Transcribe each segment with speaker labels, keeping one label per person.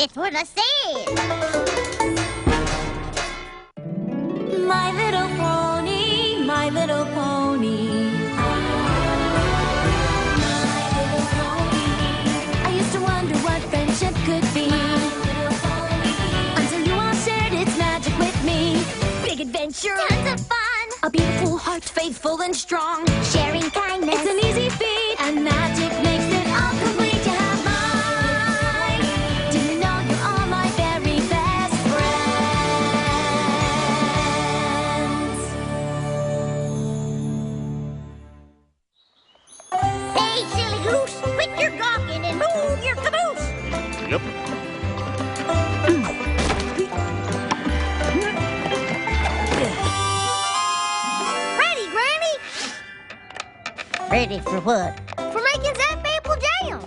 Speaker 1: That's what I said.
Speaker 2: My little pony, my little pony. My little pony. I used to wonder what friendship could be. Until you all shared its magic with me. Big adventure.
Speaker 1: Tons of fun.
Speaker 2: A beautiful heart, faithful and strong.
Speaker 1: Sharing kindness.
Speaker 2: It's an easy feat, and magic makes it all complete to have mine. Do you know you're all my very best friends?
Speaker 1: Hey, silly goose, quit your gawking and move your caboose.
Speaker 3: Yep.
Speaker 1: Ready, Granny? Ready for what? For making Zap Apple Jam.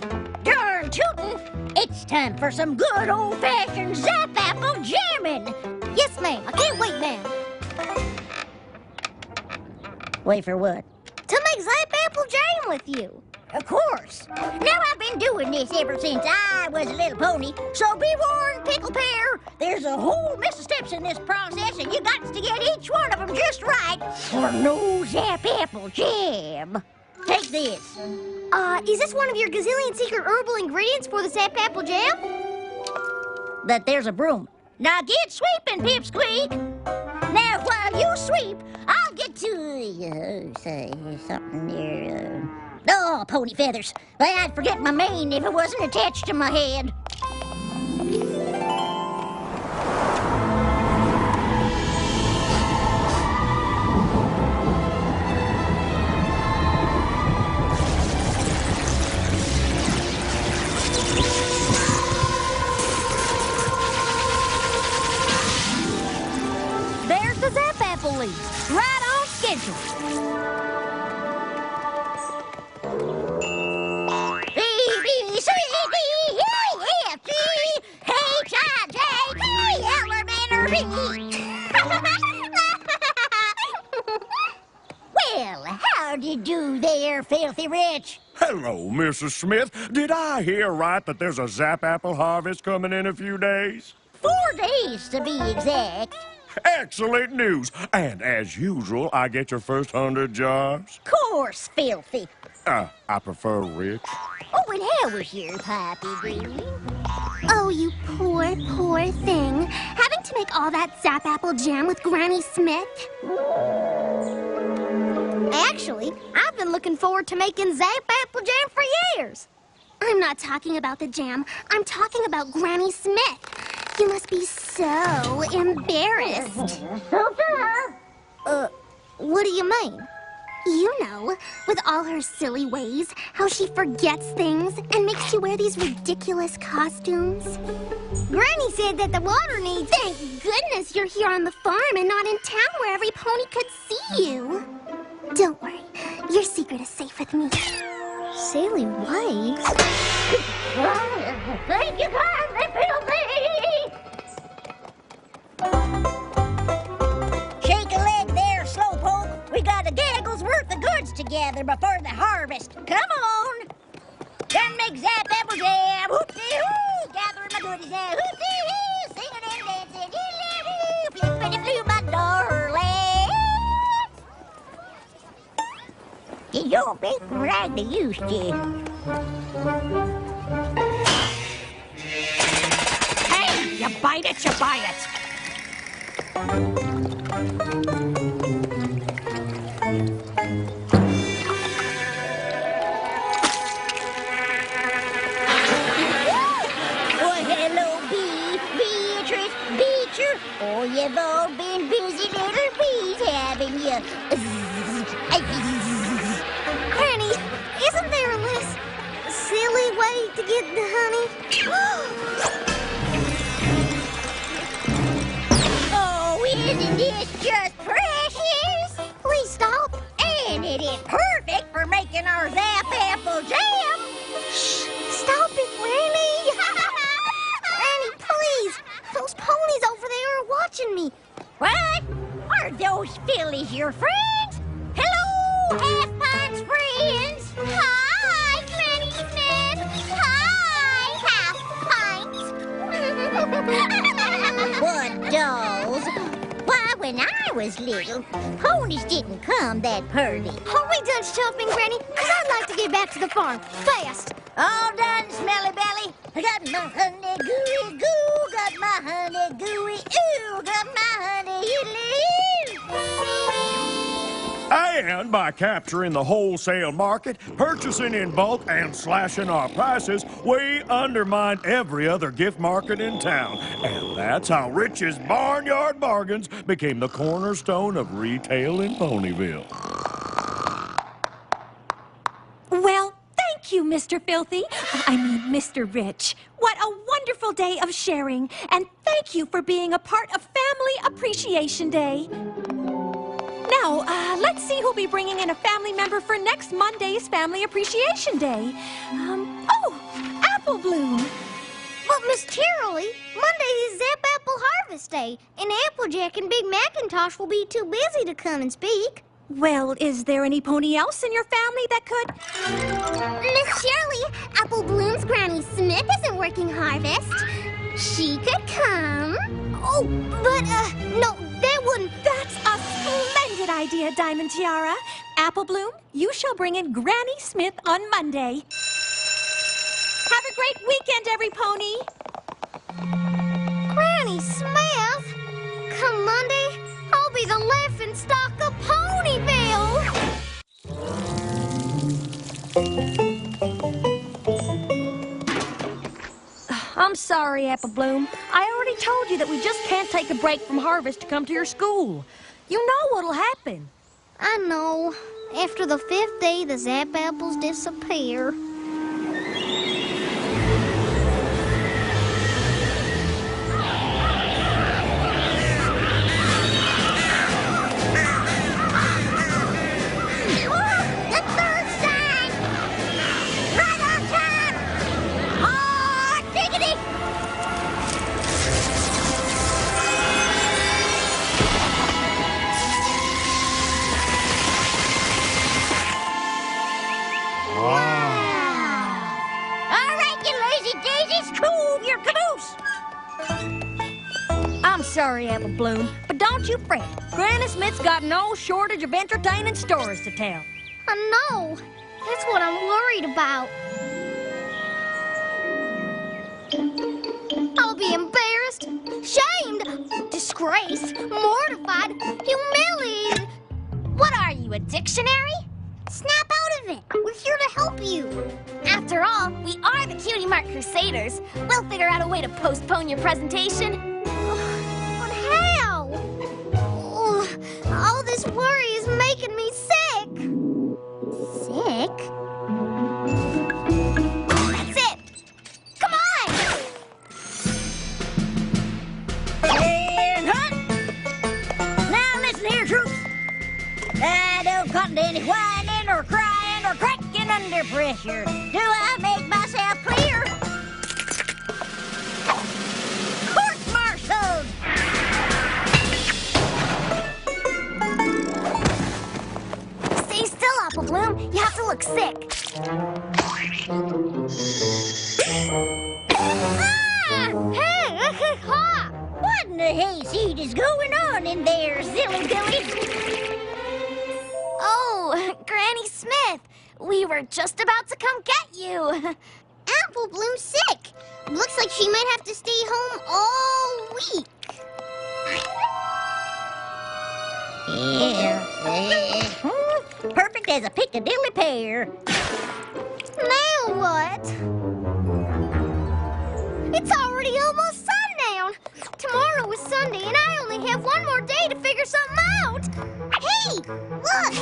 Speaker 1: Darn tootin'! It's time for some good old-fashioned Zap Apple jamming. Yes, ma'am. I can't wait, ma'am. Wait for what? To make Zap Apple Jam with you. Of course. Now, I've been doing this ever since I was a little pony, so be warned, Pickle Pear. There's a whole mess of steps in this process, and you got to get each one of them just right for no Zap Apple Jam. Take this. Is this one of your gazillion secret herbal ingredients for the Zap Apple Jam? That there's a broom. Now get sweeping, Pipsqueak. Now, while you sweep, I'll get to, say something here. Oh, pony feathers. Well, I'd forget my mane if it wasn't attached to my head. There's the Zap Apple leaves, right on schedule. Well, how'd you do there, Filthy Rich?
Speaker 3: Hello, Mrs. Smith. Did I hear right that there's a Zap Apple harvest coming in a few days?
Speaker 1: 4 days, to be exact.
Speaker 3: Excellent news. And as usual, I get your first 100 jars.
Speaker 1: Course, Filthy.
Speaker 3: I prefer rich.
Speaker 1: Oh, and how was your Poppy Green?
Speaker 4: Oh, you poor, poor thing. Having to make all that Zap Apple jam with Granny Smith?
Speaker 1: Actually, I've been looking forward to making Zap Apple Jam for years.
Speaker 4: I'm not talking about the jam. I'm talking about Granny Smith. You must be so embarrassed.
Speaker 1: What do you mean?
Speaker 4: You know, with all her silly ways, how she forgets things and makes you wear these ridiculous costumes.
Speaker 1: Granny said that the water needs...
Speaker 4: Thank goodness you're here on the farm and not in town where every pony could see you. Don't worry, your secret is safe with me.
Speaker 1: Silly ways? Thank you kindly, Filthy! Shake a leg there, Slowpoke. We got a gaggle's worth of goods together before the harvest. Come on! Done make Zap Apple Jam! Hoop-dee-hoo! Gathering my goodies now. Hoop-dee-hoo! Singing and dancing. Hee-lee-hoo! Flippity-floo, my darling! You don't make like they used to.
Speaker 2: Hey, you bite it, you buy it.
Speaker 1: Well, hello, Beatrice, Beecher. Oh, you've all been busy little bees, haven't you?
Speaker 4: Granny, isn't there a less silly way to get the honey?
Speaker 1: Oh, isn't this just precious?
Speaker 4: Please stop.
Speaker 1: And it is perfect for making our Zap Apple Jam.
Speaker 4: Shh, stop it, Granny. Granny, please. Those ponies over there are watching me.
Speaker 1: What? Are those fillies your friends? Hello, Half-Pint's friends.
Speaker 4: Hi, Granny Smith. Hi, Half-Pints.
Speaker 1: What dolls? Why, when I was little, ponies didn't come that pearly.
Speaker 4: Are we done shopping, Granny? Because I'd like to get back to the farm. Fast.
Speaker 1: All done, smelly belly. I got my honey gooey goo, got my honey gooey ooh, got my honey
Speaker 3: And by capturing the wholesale market, purchasing in bulk, and slashing our prices, we undermined every other gift market in town. And that's how Rich's Barnyard Bargains became the cornerstone of retail in Ponyville.
Speaker 5: Well, thank you, Mr. Filthy. I mean, Mr. Rich. What a wonderful day of sharing. And thank you for being a part of Family Appreciation Day. Now, let's see who'll be bringing in a family member for next Monday's Family Appreciation Day. Apple Bloom.
Speaker 4: But, Miss Cheerilee, Monday is Zap Apple Harvest Day, and Applejack and Big Macintosh will be too busy to come and speak.
Speaker 5: Well, is there any pony else in your family that could?
Speaker 4: Miss Shirley, Apple Bloom's Granny Smith isn't working harvest. She could come. Oh, but, no, that wouldn't...
Speaker 5: That's a splendid idea, Diamond Tiara. Apple Bloom, you shall bring in Granny Smith on Monday. Have a great weekend, every pony.
Speaker 4: Granny Smith? Come Monday, I'll be the laughing stock of Ponyville.
Speaker 6: I'm sorry, Apple Bloom. I already told you that we just can't take a break from harvest to come to your school. You know what'll happen.
Speaker 4: I know. After the 5th day, the Zap Apples disappear.
Speaker 1: The third sign! Right on time! Hot diggity! All right, you lazy daisies, cool your caboose!
Speaker 6: I'm sorry, Apple Bloom, but don't you fret. Granny Smith's got no shortage of entertaining stories to tell.
Speaker 4: I know. That's what I'm worried about. I'll be embarrassed, shamed, disgraced, mortified, humiliated.
Speaker 2: What are you, a dictionary?
Speaker 4: Snap out of it. We're here to help you.
Speaker 2: After all, we are the Cutie Mark Crusaders. We'll figure out a way to postpone your presentation.
Speaker 4: But how? Oh, all this worry is making me sick.
Speaker 1: Sick?
Speaker 2: That's it. Come on!
Speaker 1: And hunt! Now listen here, troops. I don't cotton to any whining or crying or cracking under pressure. Do I make myself clear? Court-martialed!
Speaker 2: Stay still, Apple Bloom. You have to look sick.
Speaker 4: Ah!
Speaker 1: What in the hayseed is going on in there, silly Billy?
Speaker 2: Oh, Granny Smith. We were just about to come get you.
Speaker 4: Apple Bloom's sick. Looks like she might have to stay home all week.
Speaker 1: Yeah. Perfect as a Piccadilly pear.
Speaker 4: Now what? It's already almost sundown. Tomorrow is Sunday, and I only have one more day to figure something out. Hey, look!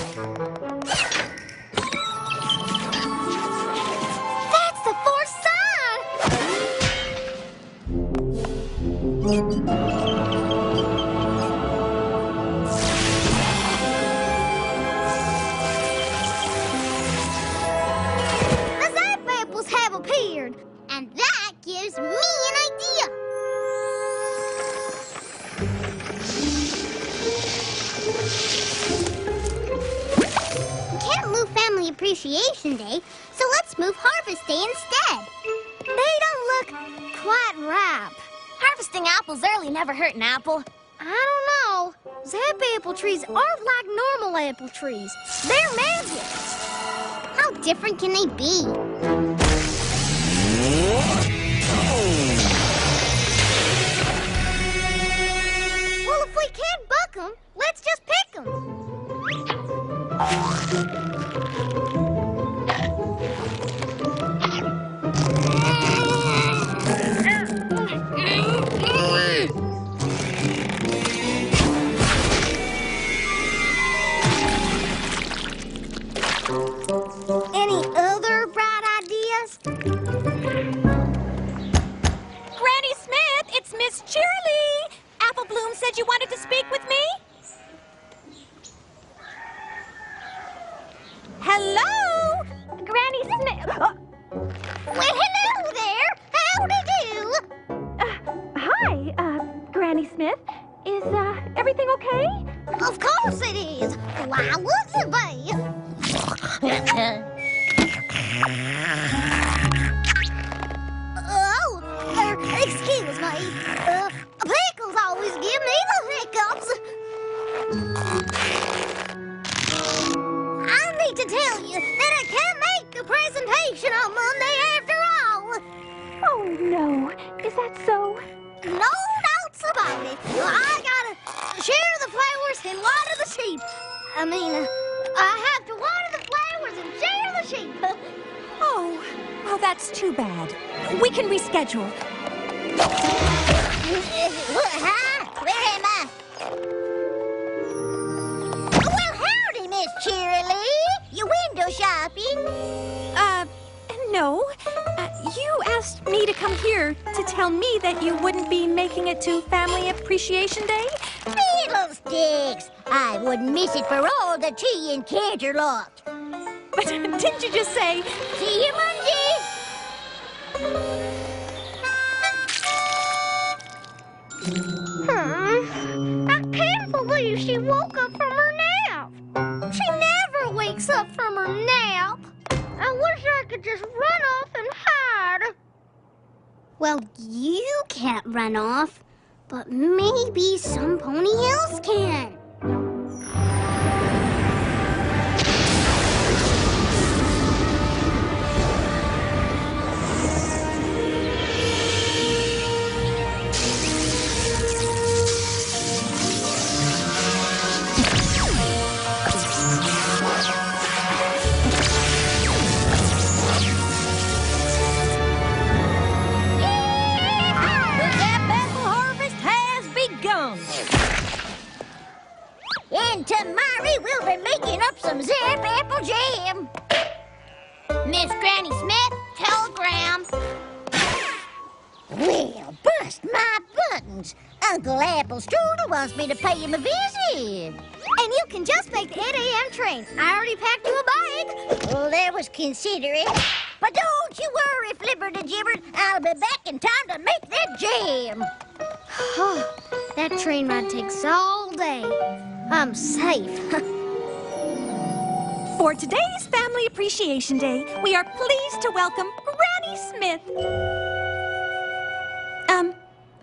Speaker 4: That's the fourth The Zap Apples have appeared, and that gives me an idea. We can't move Family Appreciation Day, so let's move Harvest Day instead. They don't look quite ripe.
Speaker 2: Our
Speaker 4: Harvesting apples early never hurt an apple. I don't know. Zap apple trees aren't like normal apple trees. They're magic. How different can they be? Well, if we can't buck them, let's just pick them. Any other bright ideas?
Speaker 5: Granny Smith, it's Miss Cheerily. Apple Bloom said you wanted to speak with me. Hello?
Speaker 6: Granny Smith.
Speaker 4: Well, hello there. Howdy do.
Speaker 6: Hi, Granny Smith. Is, everything okay?
Speaker 4: Of course it is. Why wouldn't it be? Excuse me. Pickles always give me the hiccups. I need to tell you that I can't make a presentation on Monday after all.
Speaker 6: Oh, no. Is that so?
Speaker 4: No doubts about it. I gotta share the flowers and water the sheep. I have to water the flowers and share the sheep.
Speaker 5: Oh, that's too bad. We can reschedule.
Speaker 1: Where am I? Well, howdy, Miss Cheerily. You window shopping?
Speaker 5: No. You asked me to come here to tell me that you wouldn't be making it to Family Appreciation Day.
Speaker 1: Fiddlesticks! I wouldn't miss it for all the tea in Canterlock.
Speaker 5: But didn't you just say,
Speaker 1: See you Monday!
Speaker 4: I can't believe she woke up from her nap. She never wakes up from her nap. I wish I could just run off and hide. Well, you can't run off, but maybe some pony else can.
Speaker 1: And tomorrow we'll be making up some Zap apple jam.
Speaker 4: Miss Granny Smith, telegram.
Speaker 1: Well, bust my buttons. Uncle Apple Strudel wants me to pay him a visit.
Speaker 4: And you can just make the 8 a.m. train. I already packed you a bag.
Speaker 1: Well, that was considerate. But don't you worry, Flipper the Gibber. I'll be back in time to make that jam.
Speaker 4: That train ride takes all day. I'm safe.
Speaker 5: for today's Family Appreciation Day, we are pleased to welcome Granny Smith.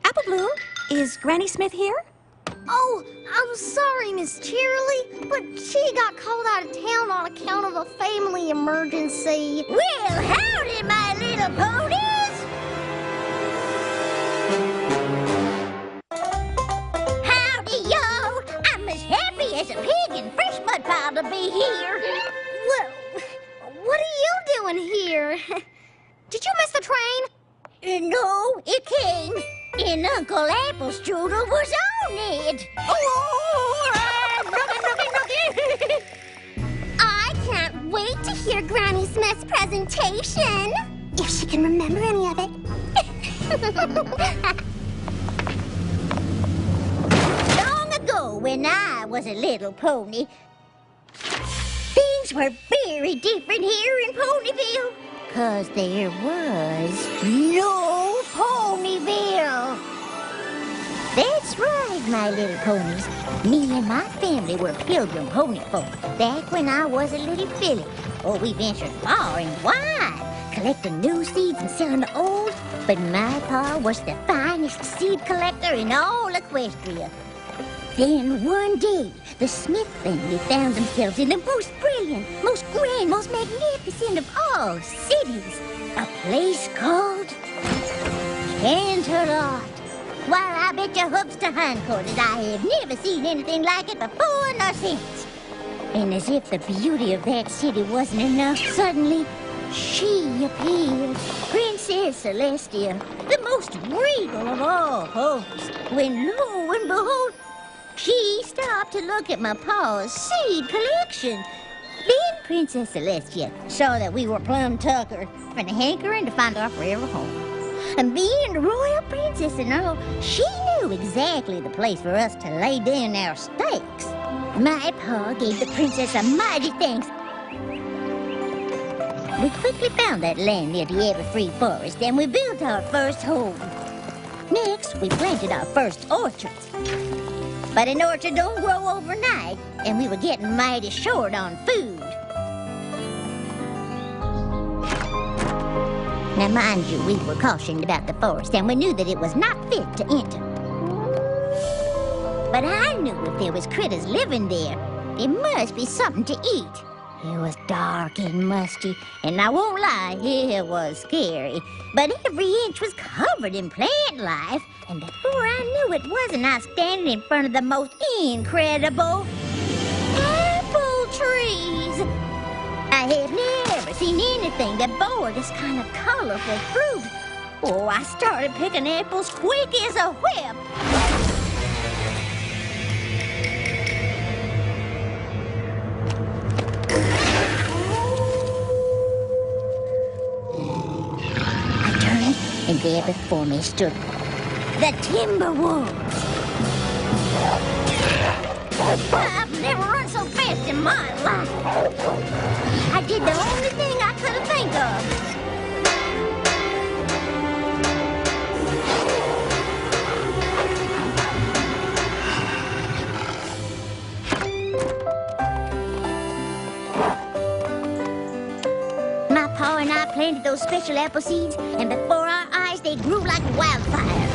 Speaker 5: Apple Bloom, is Granny Smith here?
Speaker 4: Oh, I'm sorry, Miss Cheerily, but she got called out of town on account of a family emergency.
Speaker 1: Well, howdy, my little ponies! Howdy, y'all! I'm as happy as a pig in fresh mud pile to be here.
Speaker 4: Well, what are you doing here? Did you miss the train?
Speaker 1: No, it came, and Uncle Apple Strudel was on it.
Speaker 4: I can't wait to hear Granny Smith's presentation. If she can remember any of it.
Speaker 1: Long ago, when I was a little pony, things were very different here in Ponyville. 'Cause there was no Ponyville. That's right, my little ponies. Me and my family were pilgrim pony folk back when I was a little filly. Oh, we ventured far and wide, collecting new seeds and selling the old But my pa was the finest seed collector in all Equestria. Then one day, the Smith family found themselves in the most brilliant, most grand, most magnificent of all cities. A place called Canterlot. Why, I bet your hooks to hindquarters I have never seen anything like it before nor since. And as if the beauty of that city wasn't enough, suddenly she appeared, Princess Celestia, the most regal of all hosts, when lo and behold, she stopped to look at my pa's seed collection. Then Princess Celestia saw that we were plumb tuckered and hankering to find our forever home. And being the royal princess and all, she knew exactly the place for us to lay down our stakes. My pa gave the princess a mighty thanks. We quickly found that land near the Everfree Forest and we built our first home. Next, we planted our first orchards. But an orchard don't grow overnight, and we were getting mighty short on food. Now, mind you, we were cautioned about the forest, and we knew that it was not fit to enter. But I knew if there was critters living there, there must be something to eat. It was dark and musty, and I won't lie, it was scary. But every inch was covered in plant life, and before I knew it, wasn't I standing in front of the most incredible apple trees? I have never seen anything that bore this kind of colorful fruit. Oh, I started picking apples quick as a whip. And there before me stood the timber wolves. I've never run so fast in my life. I did the only thing I could think of. My pa and I planted those special apple seeds, and before our eyes, they grew like wildfire.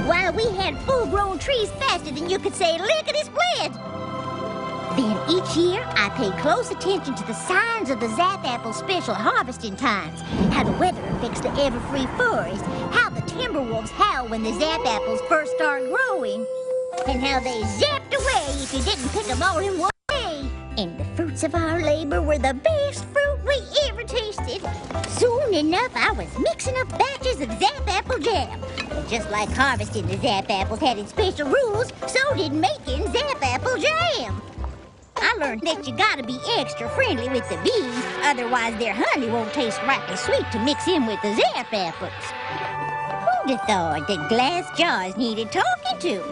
Speaker 1: While we had full-grown trees faster than you could say lickety-split. Then each year, I paid close attention to the signs of the Zap Apple special harvesting times, how the weather affects the Everfree Forest, how the timber wolves howl when the Zap Apples first start growing, and how they zapped away if you didn't pick them all in one day. And the fruits of our labor were the best fruit we ever tasted. Soon enough, I was mixing up batches of Zap Apple jam. And just like harvesting the Zap Apples had its special rules, so did making Zap Apple jam. I learned that you gotta be extra friendly with the bees, otherwise their honey won't taste rightly sweet to mix in with the Zap Apples. Who'd have thought that glass jars needed talking to?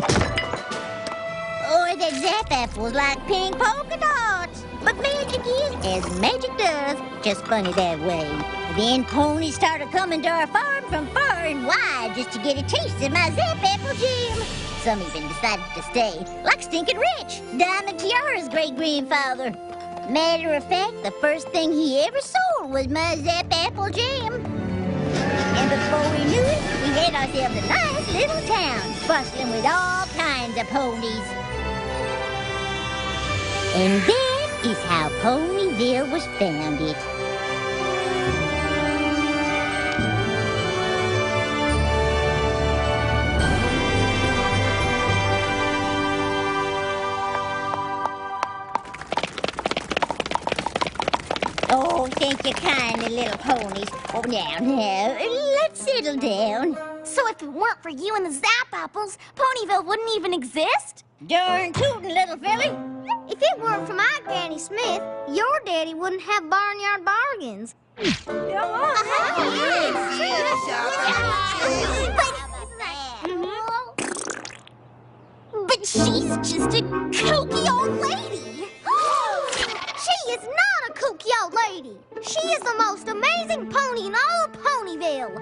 Speaker 1: Or that Zap Apples like pink polka dots. But magic is as magic does, just funny that way. Then ponies started coming to our farm from far and wide just to get a taste of my Zap Apple jam. Some even decided to stay, like Stinkin' Rich, Diamond Tiara's great-grandfather. Matter of fact, the first thing he ever sold was my Zap Apple jam. And before we knew it, we had ourselves a nice little town, bustling with all kinds of ponies. And that is how Ponyville was founded. Oh, thank you kindly, little ponies. Oh, now, let's settle down.
Speaker 4: So if it weren't for you and the Zap Apples, Ponyville wouldn't even exist?
Speaker 1: Darn tootin', little filly.
Speaker 4: If it weren't for my Granny Smith, your daddy wouldn't have barnyard bargains.
Speaker 2: But she's just a kooky old lady.
Speaker 4: She is not a kooky old lady. She is the most amazing pony in all of Ponyville.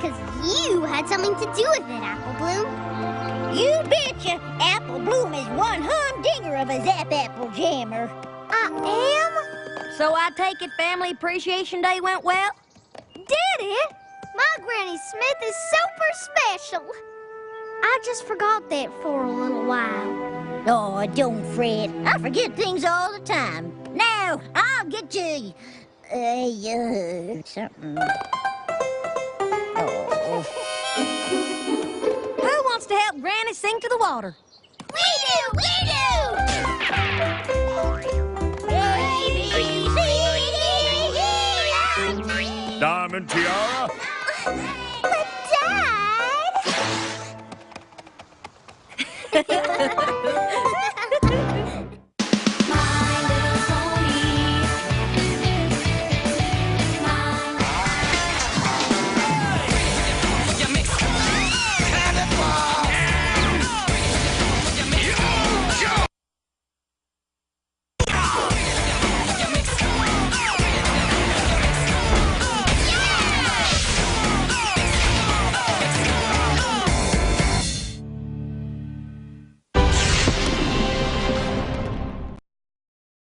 Speaker 4: because you had something to do with it, Apple Bloom.
Speaker 1: You betcha. Apple Bloom is one humdinger of a Zap Apple Jammer.
Speaker 4: I am?
Speaker 6: So I take it Family Appreciation Day went well?
Speaker 4: Did it? My Granny Smith is super special. I just forgot that for a little while.
Speaker 1: Oh, don't fret. I forget things all the time. Now, I'll get you... something... Oh...
Speaker 6: Who wants to help Granny sing to the water?
Speaker 4: We do! We do!
Speaker 3: Diamond Tiara?
Speaker 4: But, Dad...